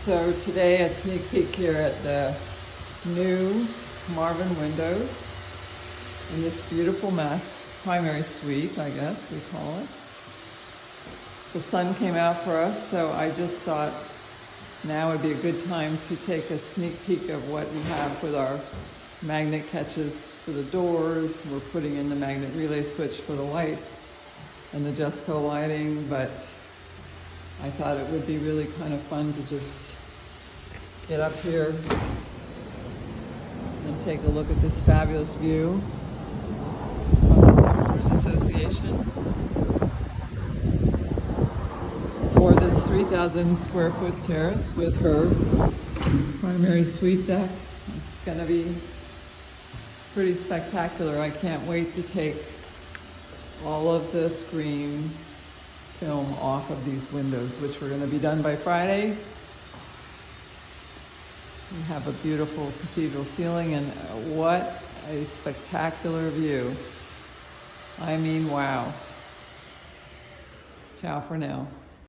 So today a sneak peek here at the new Marvin windows in this beautiful primary suite, I guess we call it. The sun came out for us, so I just thought now would be a good time to take a sneak peek of what we have with our magnet catches for the doors. We're putting in the magnet relay switch for the lights and the Jesco lighting, but I thought it would be really kind of fun to just get up here and take a look at this fabulous view from this Homeowners Association for this 3,000 square foot terrace with her primary suite deck. It's going to be pretty spectacular. I can't wait to take all of the screen film off of these windows, which we're going to be done by Friday. We have a beautiful cathedral ceiling, and what a spectacular view. I mean, wow. Ciao for now.